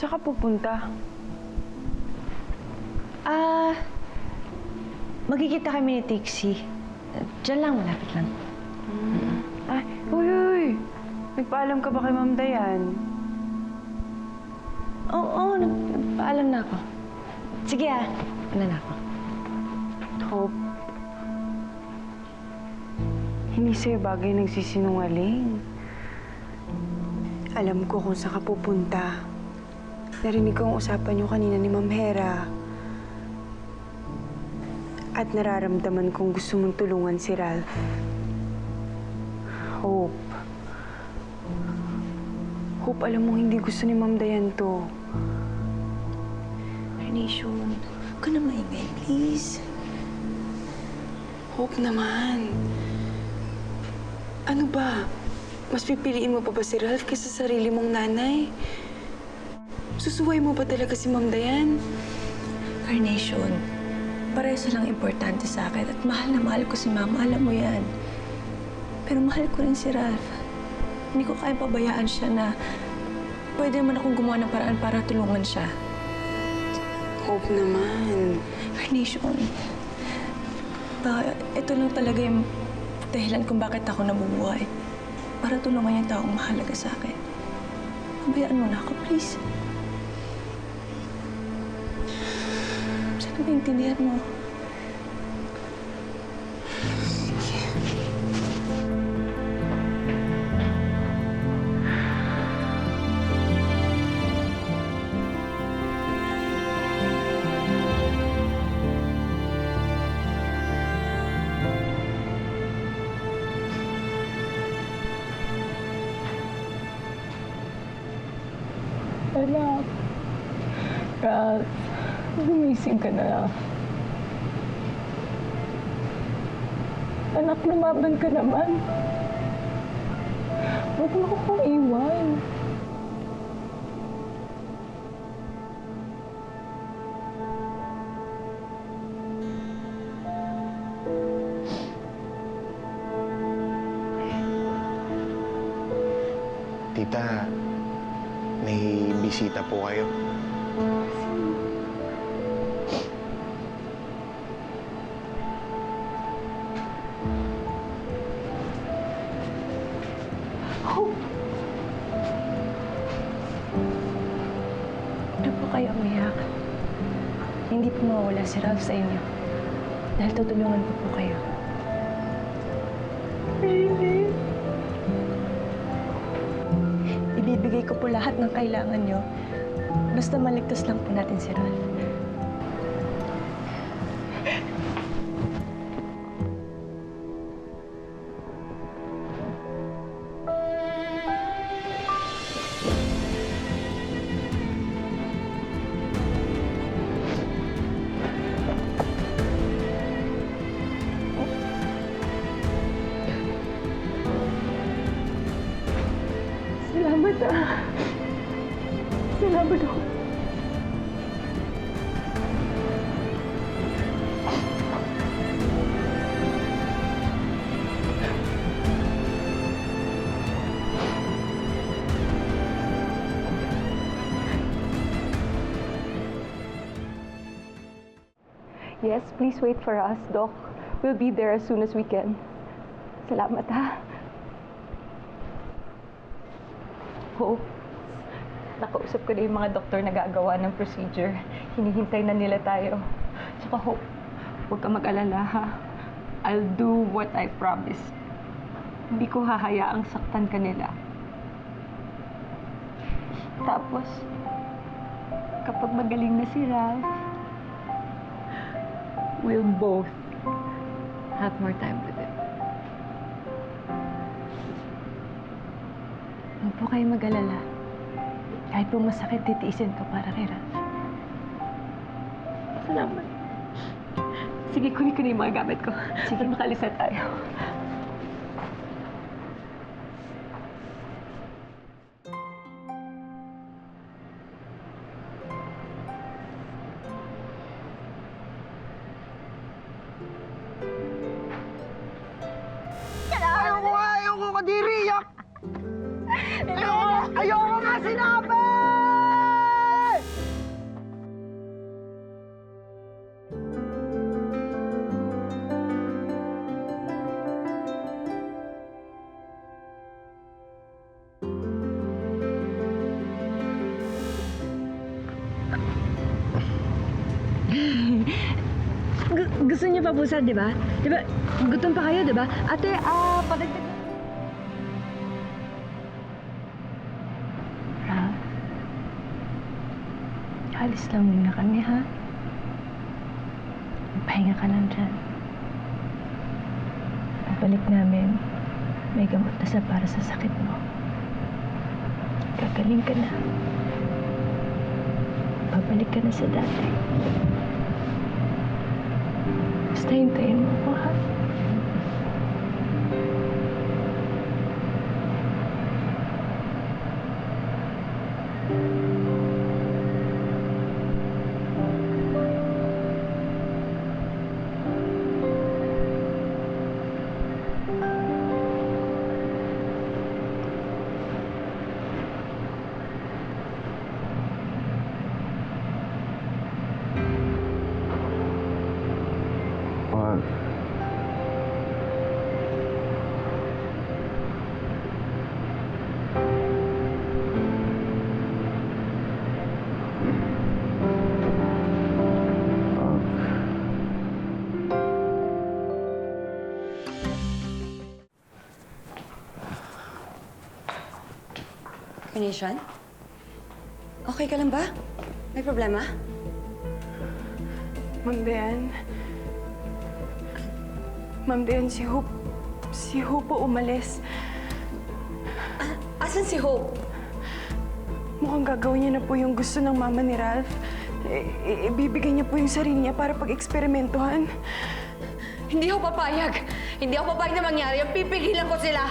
Saan ka pupunta? Magkikita kami ni Tixie. Diyan lang, malapit lang. Ay, uy! Nagpaalam ka ba kay Ma'am Dayan? Oo, nagpaalam na ako. Sige ano na ako. Hope. Hindi sa'yo bagay nagsisinungaling. Alam ko kung saan ka pupunta. Narinig ko ang usapan niyo kanina ni Ma'am Hera. At nararamdaman kong gusto mong tulungan si Ralph. Hope. Hope, alam mo hindi gusto ni Ma'am Dayan to. Carnation, huwag ka na maingay, please. Hope naman. Ano ba? Mas pipiliin mo pa ba si Ralph kaysa sarili mong nanay? Susuway mo ba talaga si Ma'am Dayan? Carnation, pareho lang importante sa akin at mahal na mahal ko si Mama, alam mo yan. Pero mahal ko rin si Ralph. Hindi ko kayang pabayaan siya na pwede naman akong gumawa ng paraan para tulungan siya. Hope naman. Carnation, ito lang talaga yung dahilan kung bakit ako nabubuhay. Para tulungan yung taong mahalaga sa akin. Pabayaan mo na ako, please. Sana maintindihan mo. Anak, Ralph, gumising ka na. Anak, lumaban ka naman. Huwag mo akong iwan. Tita, may bisita po kayo. Ano po kayo umiyak? Hindi po mawala si Ralph sa inyo. Dahil tutulungan ko po kayo. Really? Ibibigay ko po lahat ng kailangan nyo. Basta maligtas lang po natin si Ralph. Salamat Salamat ako. Yes, please wait for us, Doc. We'll be there as soon as we can. Salamat, ha? Hope, nakausap ko na yung mga doktor na gagawa ng procedure. Hinihintay na nila tayo. Saka Hope, huwag ka mag-alala ha. I'll do what I promised. Hindi ko hahayaang saktan ka nila. Tapos, kapag magaling na si Ralph, we'll both have more time with him. Huwag po kayo mag-alala. Kahit po masakit, titiisin ko para kay Ralph. Salamat. Sige, kunin ko na yung mga gamit ko. Sige, makalis na tayo. Ayoko kadiri, yak! Ayoko nga sinabi! Gusto niyo pa po, sir, di ba? Di ba, gutom pa kayo, di ba? Ate, padagdag... Ralph, alis lang muna kami, ha? Pahinga ka lang dyan. Pagbalik namin, may gamot na para sa sakit mo. Gagaling ka na. Babalik ka na sa dati. Basta hintayin mo ako, ha? Wag. Venetian? Okay ka lang ba? May problema? Ma'am Dayan. Ma'am Dayan, si Hope po umalis. Asan si Hope? Mukhang gagawin niya na po yung gusto ng mama ni Ralph. Ibibigay niya po yung sarili niya para pag-eksperimentuhan. Hindi ako papayag. Hindi ako papayag na mangyari. Pipigilan ko sila.